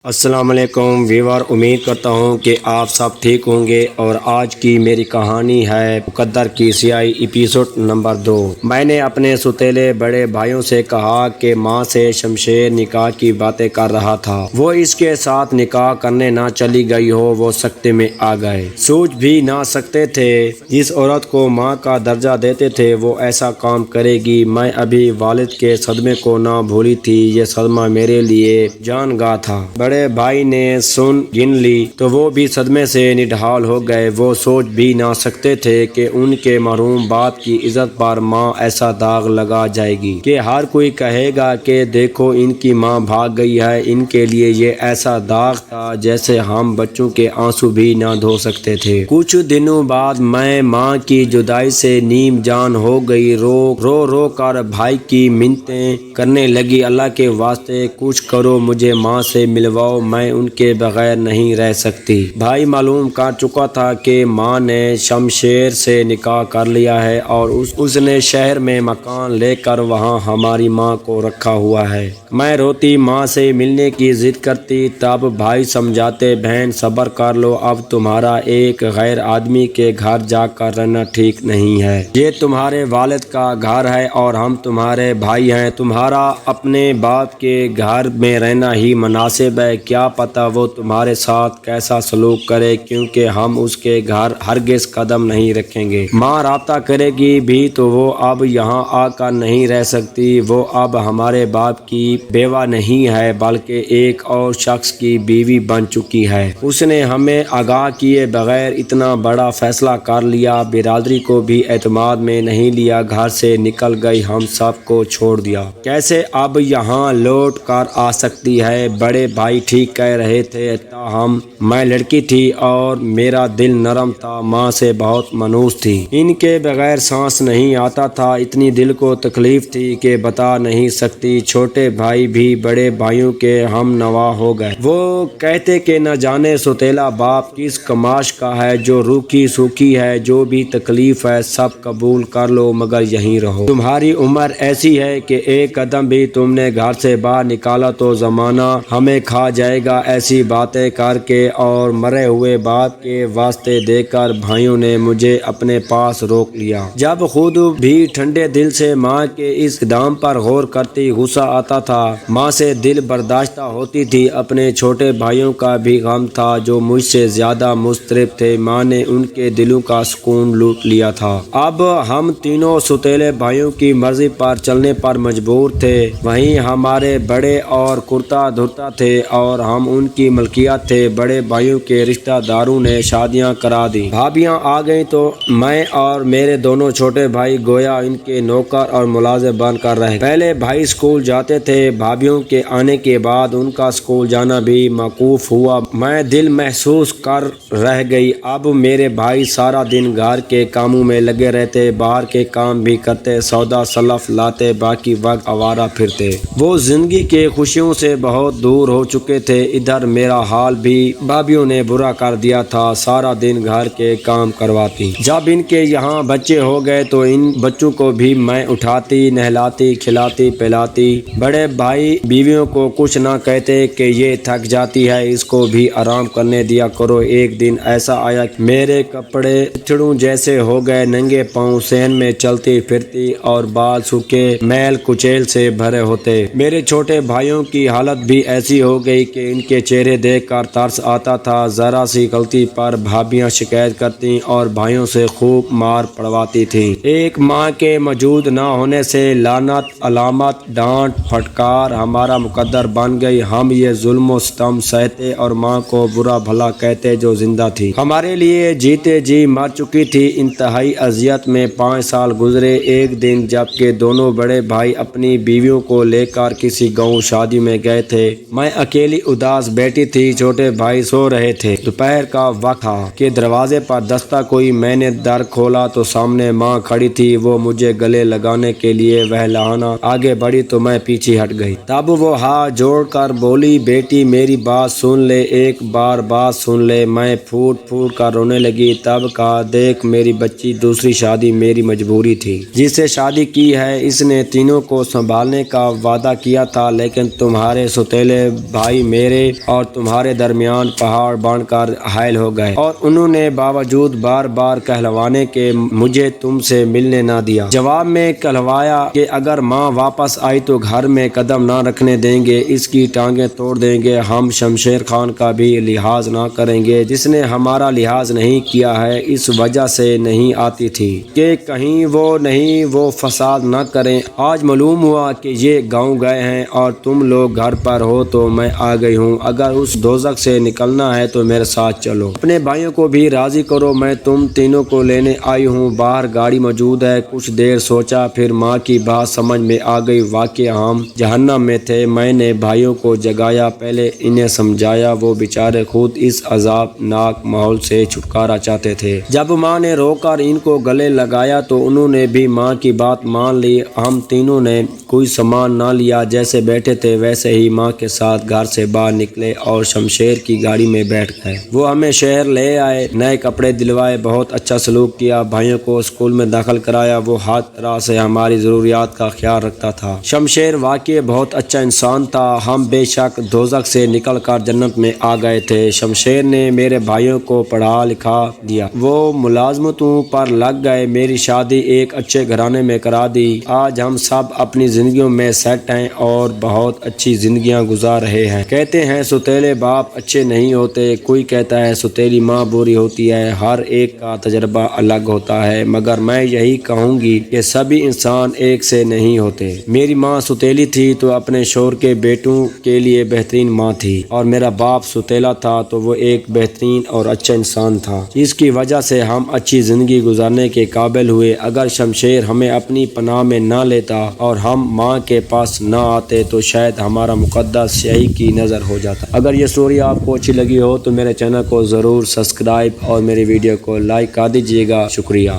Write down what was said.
السلام علیکم ویور، امید کرتا ہوں کہ آپ سب ٹھیک ہوں گے، اور آج کی میری کہانی ہے مقدر کی سیاہی ایپیسوڈ نمبر 2۔ میں نے اپنے ستیلے بڑے بھائیوں سے کہا کہ ماں سے شمشیر نکاح کی باتیں کر رہا تھا، وہ اس کے ساتھ نکاح کرنے نہ چلی گئی ہو۔ وہ سکتے میں آ گئے، سوچ بھی نہ سکتے تھے جس عورت کو ماں کا درجہ دیتے تھے وہ ایسا کام کرے گی۔ میں ابھی والد کے صدمے کو نہ بھولی تھی، یہ صدمہ میرے لیے جان گاہ تھا۔ بڑے بھائی نے سن گن لی تو وہ بھی صدمے سے نڈھال ہو گئے۔ وہ سوچ بھی نہ سکتے تھے کہ ان کے مرحوم باپ کی عزت پر ماں ایسا داغ لگا جائے گی کہ ہر کوئی کہے گا کہ دیکھو ان کی ماں بھاگ گئی ہے۔ ان کے لیے یہ ایسا داغ تھا جیسے ہم بچوں کے آنسو بھی نہ دھو سکتے تھے۔ کچھ دنوں بعد میں ماں کی جدائی سے نیم جان ہو گئی، رو کر بھائی کی منتیں کرنے لگی، اللہ کے واسطے کچھ کرو، مجھے ماں سے ملواؤ، میں ان کے بغیر نہیں رہ سکتی۔ بھائی معلوم کر چکا تھا کہ ماں نے شمشیر سے نکاح کر لیا ہے اور اس نے شہر میں مکان لے کر وہاں ہماری ماں کو رکھا ہوا ہے۔ میں روتی، ماں سے ملنے کی ضد کرتی، تب بھائی سمجھاتے بہن صبر کر لو، اب تمہارا ایک غیر آدمی کے گھر جا کر رہنا ٹھیک نہیں ہے، یہ تمہارے والد کا گھر ہے اور ہم تمہارے بھائی ہیں، تمہارا اپنے باپ کے گھر میں رہنا ہی مناسب ہے، کیا پتہ وہ تمہارے ساتھ کیسا سلوک کرے، کیونکہ ہم اس کے گھر ہرگز قدم نہیں رکھیں گے۔ ماں رابطہ کرے گی بھی تو وہ اب یہاں آ کر نہیں رہ سکتی، وہ اب ہمارے باپ کی بیوہ نہیں ہے بلکہ ایک اور شخص کی بیوی بن چکی ہے۔ اس نے ہمیں آگاہ کیے بغیر اتنا بڑا فیصلہ کر لیا، برادری کو بھی اعتماد میں نہیں لیا، گھر سے نکل گئی، ہم سب کو چھوڑ دیا، کیسے اب یہاں لوٹ کر آ سکتی ہے؟ بڑے بھائی ٹھیک کہہ رہے تھے، تاہم میں لڑکی تھی اور میرا دل نرم تھا، ماں سے بہت مانوس تھی، ان کے بغیر سانس نہیں آتا تھا، اتنی دل کو تکلیف تھی کہ بتا نہیں سکتی۔ چھوٹے بھائی بھی بڑے بھائیوں کے ہم نوا ہو گئے، وہ کہتے کہ نہ جانے ستیلا باپ کس کماش کا ہے، جو روکھی سوکھی ہے، جو بھی تکلیف ہے سب قبول کر لو مگر یہیں رہو، تمہاری عمر ایسی ہے کہ ایک قدم بھی تم نے گھر سے باہر نکالا تو زمانہ ہمیں کھا جائے گا۔ ایسی باتیں کر کے اور مرے ہوئے باپ کے واسطے دے کر بھائیوں نے مجھے اپنے پاس روک لیا۔ جب خود بھی ٹھنڈے دل سے ماں کے اس اقدام پر غور کرتی، غصہ آتا تھا، ماں سے دل برداشتہ ہوتی تھی، اپنے چھوٹے بھائیوں کا بھی غم تھا جو مجھ سے زیادہ مضطرب تھے، ماں نے ان کے دلوں کا سکون لوٹ لیا تھا۔ اب ہم تینوں ستیلے بھائیوں کی مرضی پر چلنے پر مجبور تھے، وہیں ہمارے بڑے اور کرتا دھرتا تھے اور ہم ان کی ملکیت تھے۔ بڑے بھائیوں کے رشتہ داروں نے شادیاں کرا دی، بھابیاں آ گئیں تو میں اور میرے دونوں چھوٹے بھائی گویا ان کے نوکر اور ملازم بن کر رہ گئے۔ پہلے بھائی اسکول جاتے تھے، بھابیوں کے آنے کے بعد ان کا اسکول جانا بھی موقوف ہوا، میں دل محسوس کر رہ گئی۔ اب میرے بھائی سارا دن گھر کے کاموں میں لگے رہتے، باہر کے کام بھی کرتے، سودا سلف لاتے، باقی وقت آوارہ پھرتے۔ وہ زندگی کے خوشیوں سے بہت دور ہو چکے تھے۔ ادھر میرا حال بھی بھابیوں نے برا کر دیا تھا، سارا دن گھر کے کام کرواتی۔ جب ان کے یہاں بچے ہو گئے تو ان بچوں کو بھی میں اٹھاتی، نہلاتی، کھلاتی پلاتی۔ بڑے بھائی بیویوں کو کچھ نہ کہتے کہ یہ تھک جاتی ہے، اس کو بھی آرام کرنے دیا کرو۔ ایک دن ایسا آیا کہ میرے کپڑے چڑوں جیسے ہو گئے، ننگے پاؤں صحن میں چلتی پھرتی اور بال سوکھے میل کچیل سے بھرے ہوتے۔ میرے چھوٹے بھائیوں کی حالت بھی ایسی ہو گئی کہ ان کے چہرے دیکھ کر ترس آتا تھا، ذرا سی غلطی پر بھابیاں شکایت کرتی اور بھائیوں سے خوب مار پڑواتی تھیں۔ ایک ماں کے موجود نہ ہونے سے لعنت، علامت، ڈانٹ پھٹکار ہمارا مقدر بن گئی۔ ہم یہ ظلم و ستم سہتے اور ماں کو برا بھلا کہتے جو زندہ تھی، ہمارے لیے جیتے جی مر چکی تھی۔ انتہائی اذیت میں 5 سال گزرے۔ ایک دن جب کہ دونوں بڑے بھائی اپنی بیویوں کو لے کر کسی گاؤں شادی میں گئے تھے، میں اکیلی اداس بیٹھی تھی، چھوٹے بھائی سو رہے تھے، دوپہر کا وقت تھا کہ دروازے پر دستک ہوئی، میں نے در کھولا تو سامنے ماں کھڑی تھی، وہ مجھے گلے لگانے کے لیے بہلانا آگے بڑھی تو میں پیچھے ہٹ گئی۔ تب وہ ہاتھ جوڑ کر بولی، بیٹی میری بات سن لے، ایک بار بات سن لے۔ میں پھوٹ پھوٹ کر رونے لگی، تب کہا، دیکھ میری بچی، دوسری شادی میری مجبوری تھی، جس سے شادی کی ہے اس نے تینوں کو سنبھالنے کا وعدہ کیا تھا، لیکن تمہارے ستیلے بھائی بھائی میرے اور تمہارے درمیان پہاڑ بن کر حائل ہو گئے اور انہوں نے باوجود بار بار کہلوانے کے مجھے تم سے ملنے نہ دیا۔ جواب میں کہلوایا کہ اگر ماں واپس آئی تو گھر میں قدم نہ رکھنے دیں گے، اس کی ٹانگیں توڑ دیں گے، ہم شمشیر خان کا بھی لحاظ نہ کریں گے جس نے ہمارا لحاظ نہیں کیا ہے، اس وجہ سے نہیں آتی تھی کہ کہیں وہ فساد نہ کریں۔ آج معلوم ہوا کہ یہ گاؤں گئے ہیں اور تم لوگ گھر پر ہو تو میں آ گئی ہوں، اگر اس دوزخ سے نکلنا ہے تو میرے ساتھ چلو، اپنے بھائیوں کو بھی راضی کرو، میں تم تینوں کو لینے آئی ہوں، باہر گاڑی موجود ہے۔ کچھ دیر سوچا، پھر ماں کی بات سمجھ میں آ گئی، واقعی ہم جہنم میں تھے۔ میں نے بھائیوں کو جگایا، پہلے انہیں سمجھایا، وہ بیچارے خود اس عذاب ناک ماحول سے چھٹکارا چاہتے تھے۔ جب ماں نے رو کر ان کو گلے لگایا تو انہوں نے بھی ماں کی بات مان لی۔ ہم تینوں نے کوئی سامان نہ لیا، جیسے بیٹھے تھے ویسے ہی ماں کے ساتھ گھر سے باہر نکلے اور شمشیر کی گاڑی میں بیٹھ گئے۔ وہ ہمیں شہر لے آئے، نئے کپڑے دلوائے، بہت اچھا سلوک کیا، بھائیوں کو اسکول میں داخل کرایا، وہ ہر طرح سے ہماری ضروریات کا خیال رکھتا تھا۔ شمشیر واقعی بہت اچھا انسان تھا۔ ہم بے شک دوزخ سے نکل کر جنت میں آ گئے تھے۔ شمشیر نے میرے بھائیوں کو پڑھا لکھا دیا، وہ ملازمتوں پر لگ گئے، میری شادی ایک اچھے گھرانے میں کرا دی۔ آج ہم سب اپنی زندگیوں میں سیٹ ہیں اور بہت اچھی زندگیاں گزار رہے ہیں۔ کہتے ہیں ستیلے باپ اچھے نہیں ہوتے، کوئی کہتا ہے ستیلی ماں بری ہوتی ہے، ہر ایک کا تجربہ الگ ہوتا ہے، مگر میں یہی کہوں گی کہ سبھی انسان ایک سے نہیں ہوتے۔ میری ماں ستیلی تھی تو اپنے شوہر کے بیٹوں کے لیے بہترین ماں تھی، اور میرا باپ ستیلا تھا تو وہ ایک بہترین اور اچھا انسان تھا، جس کی وجہ سے ہم اچھی زندگی گزارنے کے قابل ہوئے۔ اگر شمشیر ہمیں اپنی پناہ میں نہ لیتا اور ہم ماں کے پاس نہ آتے تو شاید ہمارا مقدس صحیح کی نظر ہو جاتا۔ اگر یہ سٹوری آپ کو اچھی لگی ہو تو میرے چینل کو ضرور سبسکرائب اور میری ویڈیو کو لائک کر دیجیے گا۔ شکریہ۔